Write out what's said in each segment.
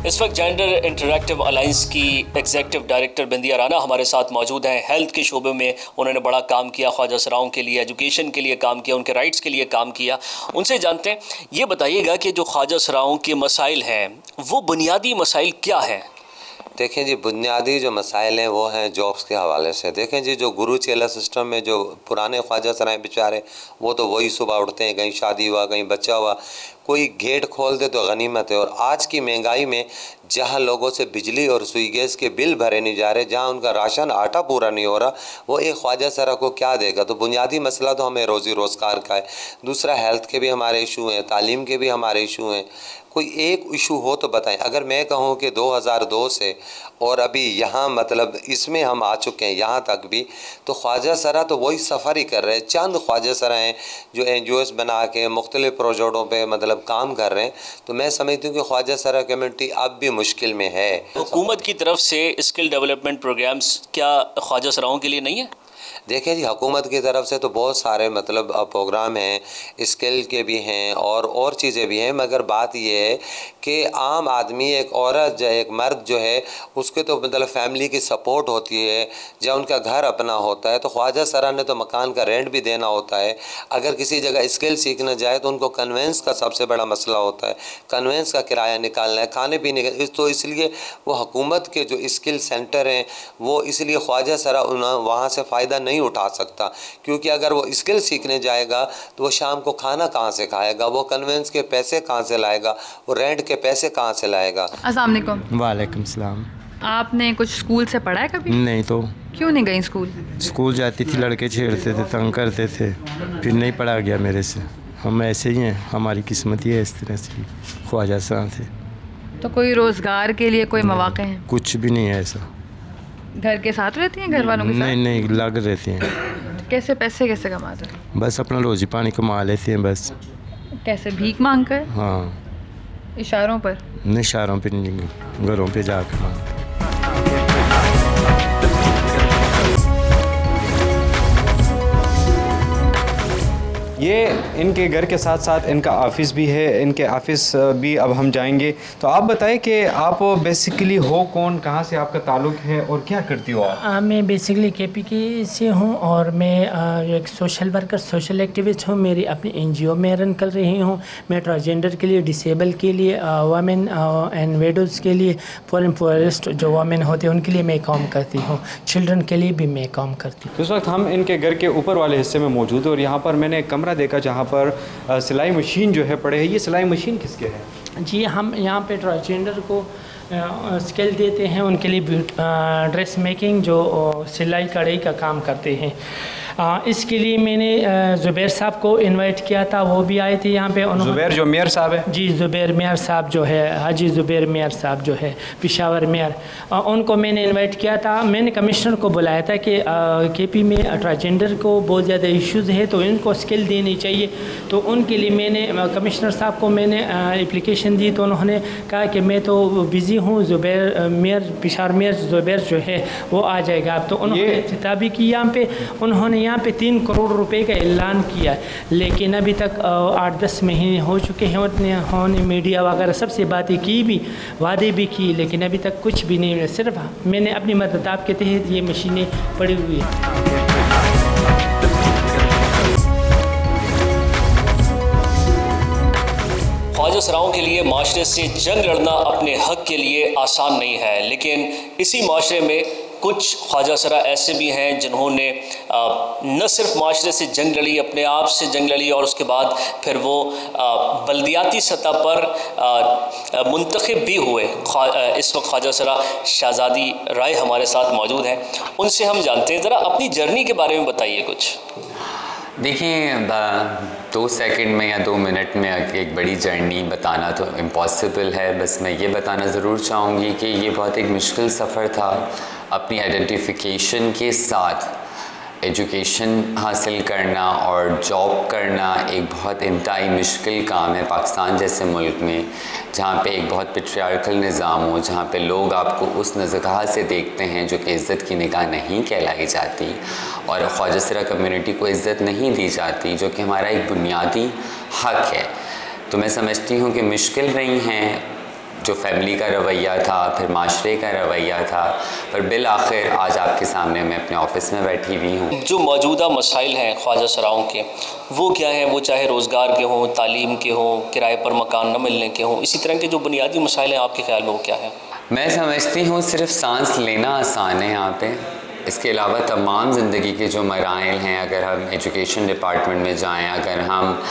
इस वक्त gender interactive alliance की एग्जीक्यूटिव डायरेक्टर बिंदिया राना हमारे साथ मौजूद हैं। हेल्थ के शोबे में उन्होंने बड़ा काम किया, ख्वाजा सराओं के लिए, एजुकेशन के लिए काम किया, उनके राइट्स के लिए काम किया। उनसे जानते हैं, ये बताइएगा कि जो ख्वाजा सराओं के मसाइल हैं वो बुनियादी मसाइल क्या हैं? देखें जी, बुनियादी जो मसाइल हैं वो हैं जॉब्स के हवाले से। देखें जी, जो गुरु चेला सिस्टम में जो पुराने ख्वाजा सराय बेचारे, वो तो वही सुबह उठते हैं, कहीं शादी हुआ, कहीं बच्चा हुआ, कोई गेट खोल दे तो गनीमत है। और आज की महंगाई में जहाँ लोगों से बिजली और सुई गैस के बिल भरे नहीं जा रहे, जहाँ उनका राशन आटा पूरा नहीं हो रहा, वो एक ख्वाजा सरा को क्या देगा? तो बुनियादी मसला तो हमें रोज़ी रोज़गार का है। दूसरा, हेल्थ के भी हमारे इशू हैं, तालीम के भी हमारे इशू हैं। कोई एक इशू हो तो बताएं। अगर मैं कहूँ कि 2002 से और अभी यहाँ मतलब इसमें हम आ चुके हैं यहाँ तक भी, तो ख्वाजा सरा तो वही सफ़र ही कर रहे हैं। चंद ख्वाजा सरा हैं जो NGOs बना के मुख्तलिफ़ प्रोजेक्टों पे मतलब काम कर रहे हैं। तो मैं समझती हूँ कि ख्वाजा सरा कम्युनिटी अब भी मुश्किल में है। हुकूमत की तरफ से स्किल डेवलपमेंट प्रोग्राम्स क्या ख्वाजा सराओं के लिए नहीं है? देखिए जी, हुकूमत की तरफ से तो बहुत सारे मतलब प्रोग्राम हैं, स्किल के भी हैं और चीज़ें भी हैं, मगर बात ये है कि आम आदमी, एक औरत जो एक मर्द जो है, उसके तो मतलब फैमिली की सपोर्ट होती है, जब उनका घर अपना होता है। तो ख्वाजा सरा ने तो मकान का रेंट भी देना होता है। अगर किसी जगह स्किल सीखना जाए तो उनको कन्वेंस का सबसे बड़ा मसला होता है, कन्वेंस का किराया निकालना है, खाने पीने का। तो इसलिए वो हुकूमत के जो स्किल सेंटर हैं वो इसलिए ख्वाजा सरा वहाँ से फ़ायदा नहीं उठा सकता, क्योंकि अगर वो स्किल सीखने जाएगा तो वो शाम को खाना कहाँ से खाएगा, वो कन्वेंस के पैसे कहाँ से लाएगा, वो रेंट के पैसे कहाँ से लाएगा। अस्सलाम वालेकुम। वालेकुम सलाम। आपने कुछ स्कूल से पढ़ा है कभी? नहीं। तो क्यों नहीं गई स्कूल? स्कूल जाती थी, लड़के छेड़ते थे, तंग करते थे, फिर नहीं पढ़ा गया मेरे से। हम ऐसे ही हैं, हमारी किस्मत ही है इस तरह से। ख्वाजा सरा थे। तो कोई रोज़गार के लिए कोई मौक़े हैं? कुछ भी नहीं है ऐसा। घर के साथ रहती हैं, घर वालों के साथ? नहीं, लग रहती हैं। तो कैसे पैसे कैसे कमाते हैं? बस अपना रोज़ी पानी कमा लेते हैं बस। कैसे, भीख मांग कर? हाँ, इशारों पर? इशारों पे नहीं, घरों पे जाकर मांगते। ये इनके घर के साथ साथ इनका ऑफ़िस भी है, इनके ऑफ़िस भी अब हम जाएंगे। तो आप बताएं कि आप बेसिकली हो कौन, कहाँ से आपका ताल्लुक़ है और क्या करती हो आप? मैं बेसिकली KPK से हूँ और मैं एक सोशल वर्कर, सोशल एक्टिविस्ट हूँ। मेरी अपनी NGO में रन कर रही हूँ। मैं ट्रांसजेंडर के लिए, डिसेबल के लिए, वमेन एंड वेडोज़ के लिए, फॉर एम्प्लॉयर्स जो वमेन होते हैं उनके लिए मैं काम करती हूँ। चिल्ड्रन के लिए भी मैं काम करती हूँ। इस वक्त हम इनके घर के ऊपर वाले हिस्से में मौजूद हैं और यहाँ पर मैंने कमरा देखा जहाँ पर सिलाई मशीन जो है पड़े है। ये सिलाई मशीन किसके है? जी, हम यहाँ पे ट्रांसजेंडर को स्किल देते हैं, उनके लिए ड्रेस मेकिंग, जो सिलाई कढ़ाई का काम करते हैं। इसके लिए मैंने ज़ुबैर साहब को इनवाइट किया था, वो भी आए थे यहाँ पे। ज़ुबैर जो मेयर साहब है? जी, ज़ुबैर मेयर साहब जो है, हाजी ज़ुबैर मेयर साहब जो है, पेशावर मेयर, उनको मैंने इनवाइट किया था। मैंने कमिश्नर को बुलाया था कि KP में ट्रांसजेंडर को बहुत ज़्यादा इश्यूज़ है तो इनको स्किल देनी चाहिए। तो उनके लिए मैंने कमिश्नर साहब को मैंने एप्लीकेशन दी, तो उन्होंने कहा कि मैं तो बिज़ी हूँ, ज़ुबैर मेयर, पेशावर मेयर ज़ुबैर जो है वो आ जाएगा। तो उन्होंने खिताबी की यहाँ पे, उन्होंने यहाँ पे 3 करोड़ रुपए का ऐलान किया, लेकिन अभी तक 8-10 महीने हो चुके हैं। उन्होंने मीडिया वगैरह सबसे बातें की भी, वादे भी की, लेकिन अभी तक कुछ भी नहीं। सिर्फ मैंने अपनी मदद के तहत ये मशीनें पड़ी हुई हैं। ख्वाजा सराओं के लिए माशरे से जंग लड़ना अपने हक के लिए आसान नहीं है, लेकिन इसी माशरे में कुछ ख्वाजा सरा ऐसे भी हैं जिन्होंने न सिर्फ माशरे से जंग लड़ी, अपने आप से जंग लड़ी, और उसके बाद फिर वो बल्दियाती सतह पर मुंतखब भी हुए। इस वक्त ख्वाजा सरा शहजादी राय हमारे साथ मौजूद हैं, उनसे हम जानते हैं। ज़रा अपनी जर्नी के बारे में बताइए कुछ। देखिए, 2 सेकंड में या 2 मिनट में एक बड़ी जर्नी बताना तो इम्पॉसिबल है। बस मैं ये बताना ज़रूर चाहूँगी कि ये बहुत एक मुश्किल सफ़र था। अपनी आइडेंटिफिकेशन के साथ एजुकेशन हासिल करना और जॉब करना एक बहुत इंतहाई मुश्किल काम है पाकिस्तान जैसे मुल्क में, जहाँ पे एक बहुत पेट्रियार्कल निज़ाम हो, जहाँ पे लोग आपको उस नज़रगाह से देखते हैं जो कि इज़्ज़त की निगाह नहीं कहलाई जाती, और ख्वाजा सरा कम्युनिटी को इज़्ज़त नहीं दी जाती जो कि हमारा एक बुनियादी हक़ है। तो मैं समझती हूँ कि मुश्किल रही हैं जो फैमिली का रवैया था, फिर माशरे का रवैया था, पर बिल आखिर आज आपके सामने मैं अपने ऑफिस में बैठी हुई हूँ। जो मौजूदा मसाइल हैं ख्वाजा सराओं के, वो क्या हैं? वो चाहे रोज़गार के हों, तालीम के हों, किराए पर मकान न मिलने के हों, इसी तरह के जो बुनियादी मसाइल हैं आपके ख्याल में वो क्या है? मैं समझती हूँ सिर्फ सांस लेना आसान है यहाँ पे, इसके अलावा तमाम ज़िंदगी के जो मराइल हैं, अगर हम एजुकेशन डिपार्टमेंट में जाएं, अगर हम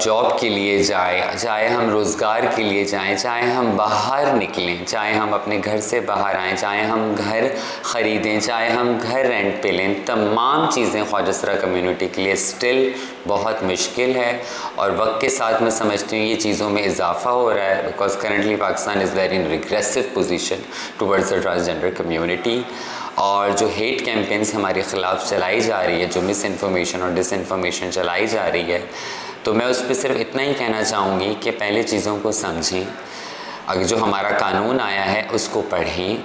जॉब के लिए जाएं, चाहे हम रोज़गार के लिए जाएं, चाहे हम बाहर निकलें, चाहे हम अपने घर से बाहर आएँ, चाहे हम घर ख़रीदें, चाहे हम घर रेंट पे लें, तमाम चीज़ें ख्वाजा सरा कम्युनिटी के लिए स्टिल बहुत मुश्किल है। और वक्त के साथ मैं समझती हूँ ये चीज़ों में इजाफा हो रहा है, because currently Pakistan is very in regressive position towards the transgender community. और जो हेट कैंपेन्स हमारे ख़िलाफ़ चलाई जा रही है, जो मिस इन्फॉर्मेशन और डिस इन्फॉर्मेशन चलाई जा रही है, तो मैं उस पर सिर्फ इतना ही कहना चाहूँगी कि पहले चीज़ों को समझें, अगर जो हमारा कानून आया है उसको पढ़ें,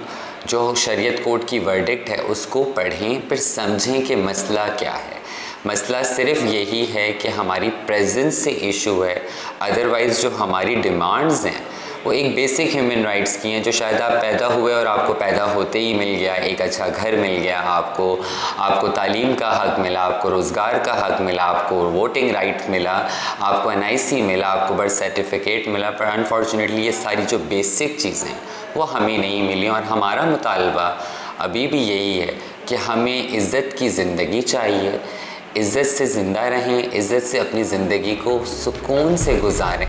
जो शरीयत कोर्ट की वर्डिक्ट है उसको पढ़ें, फिर समझें कि मसला क्या है। मसला सिर्फ यही है कि हमारी प्रेजेंस से इशू है, अदरवाइज़ जो हमारी डिमांड्स हैं वो एक बेसिक ह्यूमन राइट्स की हैं, जो शायद आप पैदा हुए और आपको पैदा होते ही मिल गया, एक अच्छा घर मिल गया, आपको तालीम का हक़ मिला, आपको रोज़गार का हक़ मिला, आपको वोटिंग राइट मिला, आपको NIC मिला, आपको बर्थ सर्टिफिकेट मिला, पर अनफॉर्चुनेटली ये सारी जो बेसिक चीज़ें वो हमें नहीं मिली। और हमारा मुतालबा अभी भी यही है कि हमें इज़्ज़त की ज़िंदगी चाहिए, इज़्ज़त से ज़िंदा रहें, इज़्ज़त से अपनी ज़िंदगी को सुकून से गुजारें।